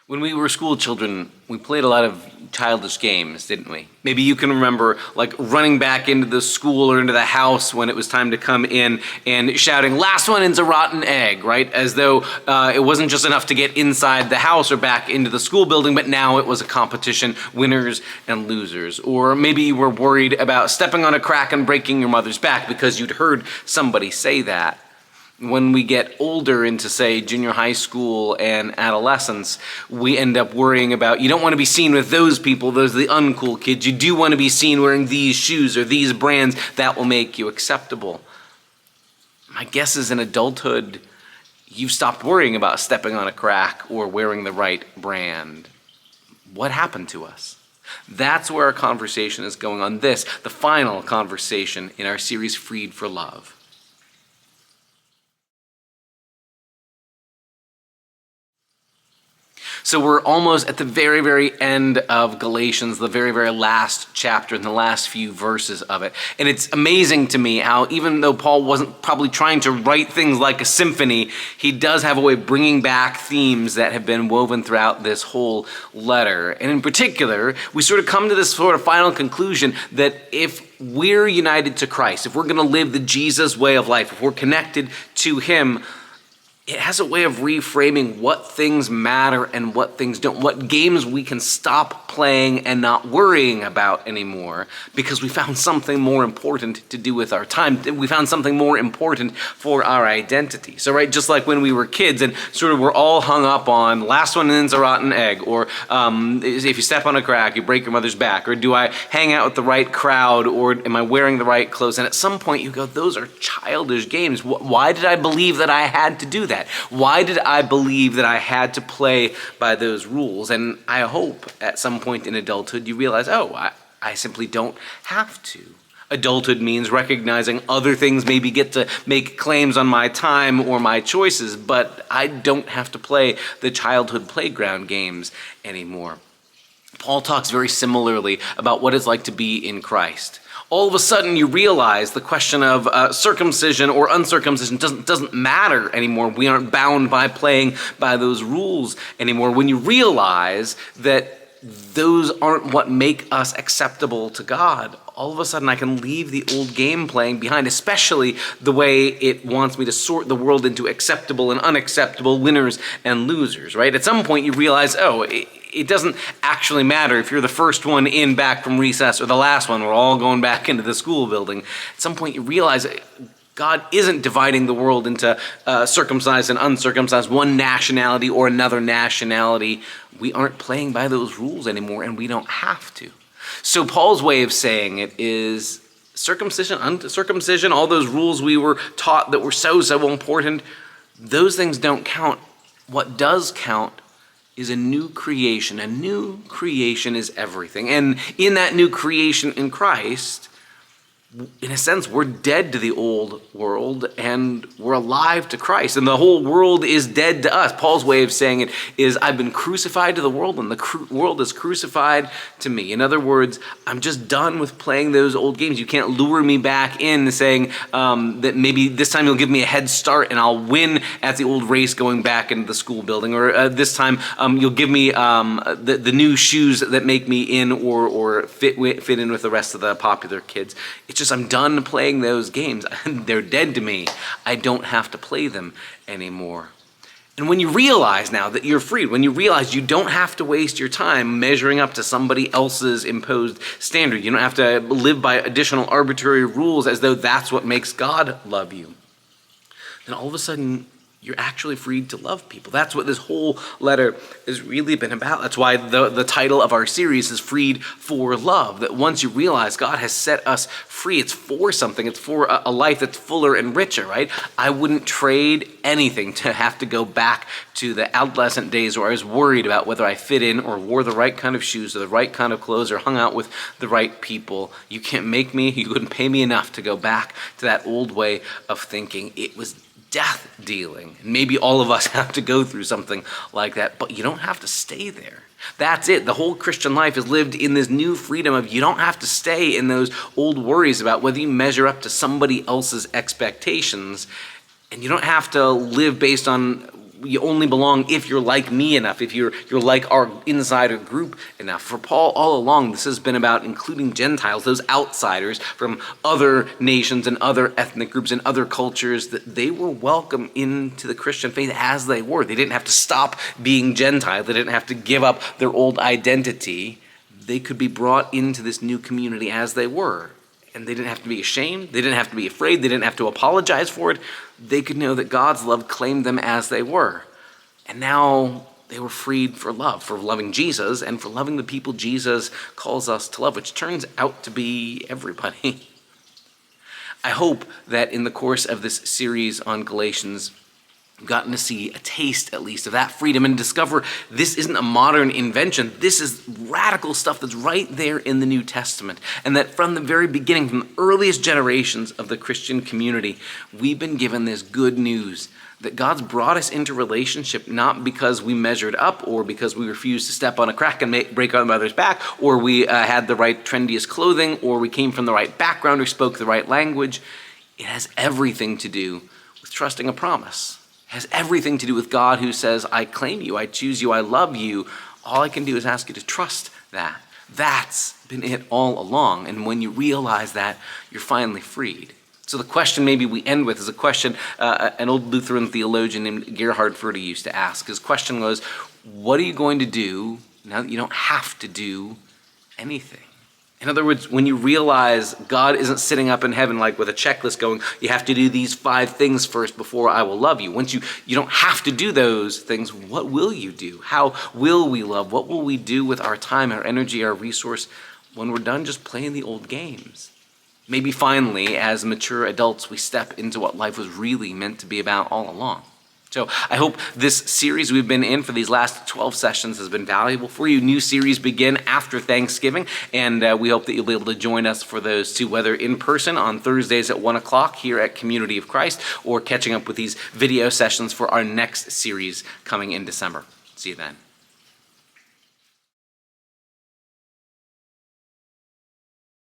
When we were school children, we played a lot of childish games, didn't we? Maybe you can remember like running back into the school or into the house when it was time to come in and shouting, "Last one in's a rotten egg," right? As though it wasn't just enough to get inside the house or back into the school building, but now it was a competition, winners and losers. Or maybe you were worried about stepping on a crack and breaking your mother's back because you'd heard somebody say that. When we get older into, say, junior high school and adolescence, we end up worrying about, you don't want to be seen with those people, those are the uncool kids. You do want to be seen wearing these shoes or these brands that will make you acceptable. My guess is in adulthood, you've stopped worrying about stepping on a crack or wearing the right brand. What happened to us? That's where our conversation is going on this, the final conversation in our series, Freed for Love. So we're almost at the very, very end of Galatians, the very, very last chapter and the last few verses of it. And it's amazing to me how even though Paul wasn't probably trying to write things like a symphony, he does have a way of bringing back themes that have been woven throughout this whole letter. And in particular, we sort of come to this sort of final conclusion that if we're united to Christ, if we're going to live the Jesus way of life, if we're connected to him, it has a way of reframing what things matter and what things don't, what games we can stop playing and not worrying about anymore because we found something more important to do with our time. We found something more important for our identity. So, right, just like when we were kids and sort of we're all hung up on last one in's a rotten egg, or if you step on a crack, you break your mother's back, or do I hang out with the right crowd, or am I wearing the right clothes? And at some point you go, those are childish games. Why did I believe that I had to do that? Why did I believe that I had to play by those rules? And I hope at some point in adulthood you realize, I simply don't have to. Adulthood means recognizing other things maybe get to make claims on my time or my choices, but I don't have to play the childhood playground games anymore. Paul talks very similarly about what it's like to be in Christ. All of a sudden you realize the question of circumcision or uncircumcision doesn't matter anymore. We aren't bound by playing by those rules anymore. When you realize that those aren't what make us acceptable to God, all of a sudden I can leave the old game playing behind, especially the way it wants me to sort the world into acceptable and unacceptable, winners and losers, right? At some point you realize, it doesn't actually matter if you're the first one in back from recess or the last one. We're all going back into the school building. At some point you realize God isn't dividing the world into circumcised and uncircumcised, one nationality or another nationality. We aren't playing by those rules anymore, and we don't have to. So Paul's way of saying it is circumcision, uncircumcision, all those rules we were taught that were so important, those things don't count. What does count is a new creation. A new creation is everything. And in that new creation in Christ, in a sense, we're dead to the old world and we're alive to Christ. And the whole world is dead to us. Paul's way of saying it is, I've been crucified to the world and the world is crucified to me. In other words, I'm just done with playing those old games. You can't lure me back in saying that maybe this time you'll give me a head start and I'll win at the old race going back into the school building. Or this time you'll give me the new shoes that make me in or fit in with the rest of the popular kids. It's just I'm done playing those games. They're dead to me. I don't have to play them anymore. And when you realize now that you're freed, when you realize you don't have to waste your time measuring up to somebody else's imposed standard, you don't have to live by additional arbitrary rules as though that's what makes God love you, then all of a sudden you're actually freed to love people. That's what this whole letter has really been about. That's why the title of our series is Freed for Love. That once you realize God has set us free, it's for something. It's for a life that's fuller and richer, right? I wouldn't trade anything to have to go back to the adolescent days where I was worried about whether I fit in or wore the right kind of shoes or the right kind of clothes or hung out with the right people. You can't make me, you couldn't pay me enough to go back to that old way of thinking. It was death dealing. And maybe all of us have to go through something like that, but you don't have to stay there. That's it. The whole Christian life is lived in this new freedom of you don't have to stay in those old worries about whether you measure up to somebody else's expectations, and you don't have to live based on you only belong if you're like me enough, if you're like our insider group enough. For Paul, all along, this has been about including Gentiles, those outsiders from other nations and other ethnic groups and other cultures, that they were welcome into the Christian faith as they were. They didn't have to stop being Gentile. They didn't have to give up their old identity. They could be brought into this new community as they were. And they didn't have to be ashamed. They didn't have to be afraid. They didn't have to apologize for it. They could know that God's love claimed them as they were. And now they were freed for love, for loving Jesus and for loving the people Jesus calls us to love, which turns out to be everybody. I hope that in the course of this series on Galatians, we've gotten to see a taste, at least, of that freedom and discover this isn't a modern invention. This is radical stuff that's right there in the New Testament. And that from the very beginning, from the earliest generations of the Christian community, we've been given this good news that God's brought us into relationship not because we measured up or because we refused to step on a crack and break our mother's back, or we had the right trendiest clothing, or we came from the right background or spoke the right language. It has everything to do with trusting a promise. It has everything to do with God who says, I claim you, I choose you, I love you. All I can do is ask you to trust that. That's been it all along. And when you realize that, you're finally freed. So the question maybe we end with is a question an old Lutheran theologian named Gerhard Forde used to ask. His question was, what are you going to do now that you don't have to do anything? In other words, when you realize God isn't sitting up in heaven like with a checklist going, you have to do these 5 things first before I will love you. Once you don't have to do those things, what will you do? How will we love? What will we do with our time, our energy, our resource when we're done just playing the old games? Maybe finally, as mature adults, we step into what life was really meant to be about all along. So I hope this series we've been in for these last 12 sessions has been valuable for you. New series begin after Thanksgiving, and we hope that you'll be able to join us for those too, whether in person on Thursdays at 1 o'clock here at Community of Christ, or catching up with these video sessions for our next series coming in December. See you then.